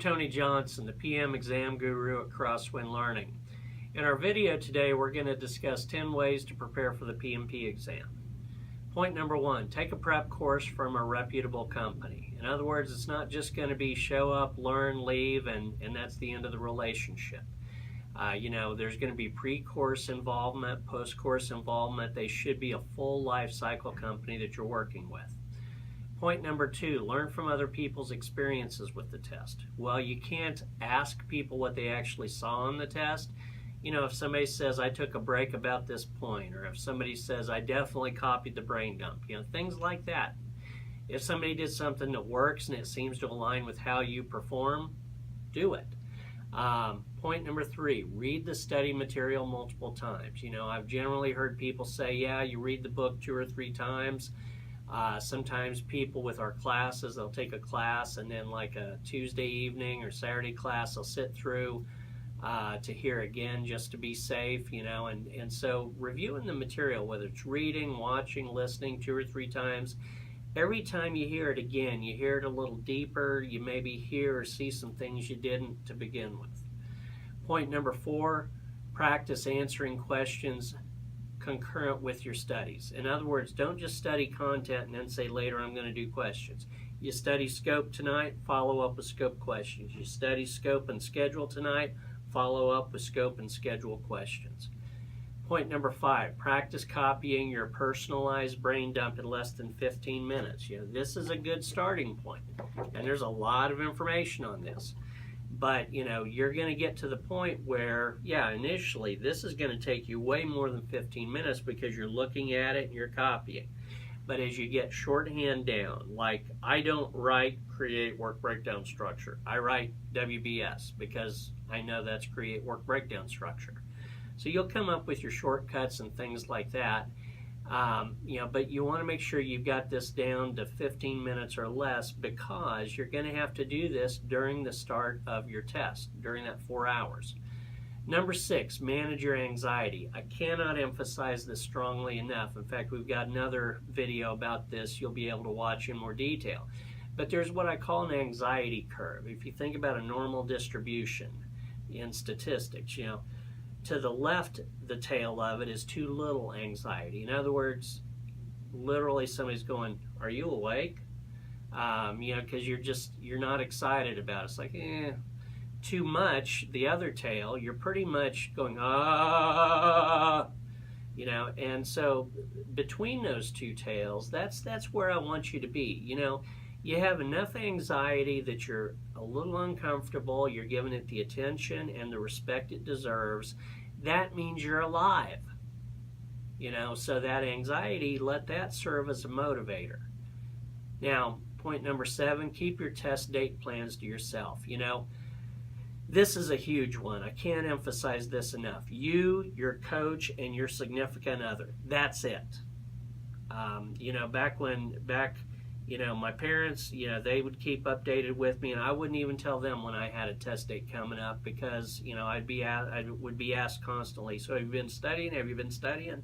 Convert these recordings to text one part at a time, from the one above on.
Tony Johnson, the PM Exam Guru at Crosswind Learning. In our video today, we're going to discuss 10 ways to prepare for the PMP exam. Point number 1, take a prep course from a reputable company. In other words, it's not just going to be show up, learn, leave, and that's the end of the relationship. There's going to be pre-course involvement, post-course involvement. They should be a full life cycle company that you're working with. Point number 2, learn from other people's experiences with the test. Well, you can't ask people what they actually saw on the test. If somebody says, I took a break about this point, or if somebody says, I definitely copied the brain dump, things like that. If somebody did something that works and it seems to align with how you perform, do it. Point number 3, read the study material multiple times. I've generally heard people say, yeah, you read the book 2 or 3 times. Sometimes people with our classes, they'll take a class and then like a Tuesday evening or Saturday class, they'll sit through to hear again just to be safe, and so reviewing the material, whether it's reading, watching, listening 2 or 3 times, every time you hear it again, you hear it a little deeper, you maybe hear or see some things you didn't to begin with. Point number 4, practice answering questions concurrent with your studies. In other words, don't just study content and then say later I'm going to do questions. You study scope tonight, follow up with scope questions. You study scope and schedule tonight, follow up with scope and schedule questions. Point number 5, practice copying your personalized brain dump in less than 15 minutes. This is a good starting point, and there's a lot of information on this. But, you're going to get to the point where, initially, this is going to take you way more than 15 minutes because you're looking at it and you're copying. But as you get shorthand down, like I don't write create work breakdown structure. I write WBS because I know that's create work breakdown structure. So you'll come up with your shortcuts and things like that. But you want to make sure you've got this down to 15 minutes or less because you're going to have to do this during the start of your test, during that 4 hours. Number 6, manage your anxiety. I cannot emphasize this strongly enough. In fact, we've got another video about this you'll be able to watch in more detail. But there's what I call an anxiety curve. If you think about a normal distribution in statistics, to the left, the tail of it is too little anxiety. In other words, literally somebody's going, are you awake? Because you're not excited about it. It's like, too much, the other tail, you're pretty much going, and so between those two tails, that's where I want you to be. You have enough anxiety that you're a little uncomfortable, you're giving it the attention and the respect it deserves. That means you're alive. So that anxiety, let that serve as a motivator. Now, point number 7, keep your test date plans to yourself. This is a huge one. I can't emphasize this enough. You, your coach, and your significant other. That's it. My parents, they would keep updated with me, and I wouldn't even tell them when I had a test date coming up because, I would be asked constantly, so have you been studying? Have you been studying?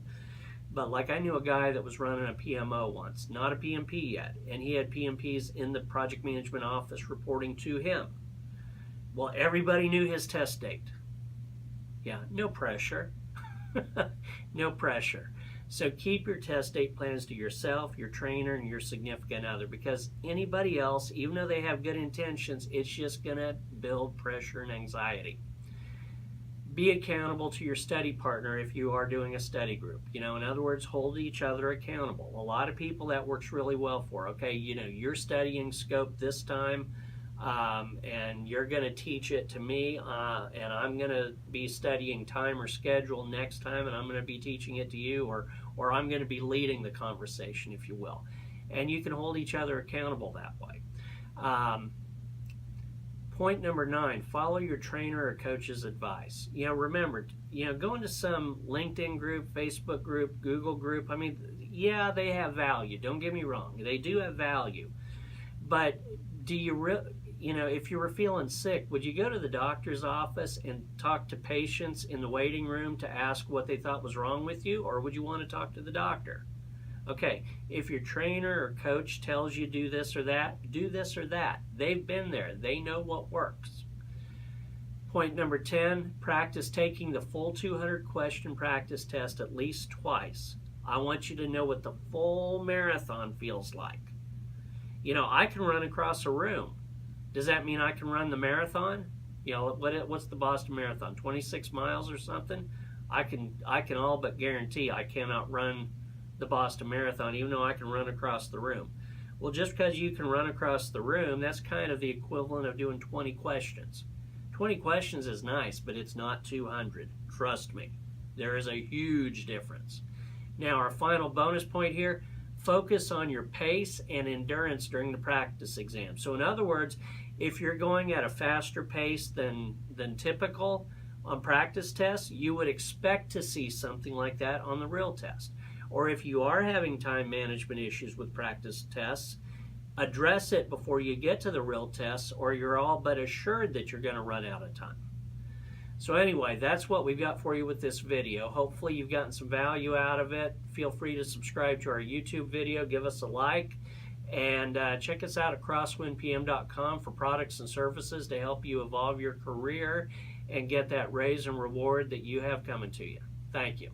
But like I knew a guy that was running a PMO once, not a PMP yet, and he had PMPs in the project management office reporting to him. Well, everybody knew his test date. No pressure. No pressure. So keep your test date plans to yourself, your trainer, and your significant other, because anybody else, even though they have good intentions, it's just going to build pressure and anxiety. Be accountable to your study partner if you are doing a study group. In other words, hold each other accountable. A lot of people that works really well for. Okay, you're studying scope this time, and you're going to teach it to me, and I'm going to be studying time or schedule next time, and I'm going to be teaching it to you, or I'm going to be leading the conversation, if you will. And you can hold each other accountable that way. Point number 9, follow your trainer or coach's advice. Remember, go into some LinkedIn group, Facebook group, Google group. They have value. Don't get me wrong. They do have value. But do you if you were feeling sick, would you go to the doctor's office and talk to patients in the waiting room to ask what they thought was wrong with you, or would you want to talk to the doctor? Okay, if your trainer or coach tells you do this or that, do this or that. They've been there. They know what works. Point number 10, practice taking the full 200 question practice test at least twice. I want you to know what the full marathon feels like. You know, I can run across a room. Does that mean I can run the marathon? You know, what's the Boston Marathon? 26 miles or something? I can all but guarantee I cannot run the Boston Marathon, even though I can run across the room. Well, just because you can run across the room, that's kind of the equivalent of doing 20 questions. 20 questions is nice, but it's not 200. Trust me. There is a huge difference. Now, our final bonus point here, focus on your pace and endurance during the practice exam. So in other words, if you're going at a faster pace than typical on practice tests, you would expect to see something like that on the real test. Or if you are having time management issues with practice tests, address it before you get to the real tests, or you're all but assured that you're going to run out of time. So anyway, that's what we've got for you with this video. Hopefully you've gotten some value out of it. Feel free to subscribe to our YouTube video, give us a like, and check us out at crosswindpm.com for products and services to help you evolve your career and get that raise and reward that you have coming to you. Thank you.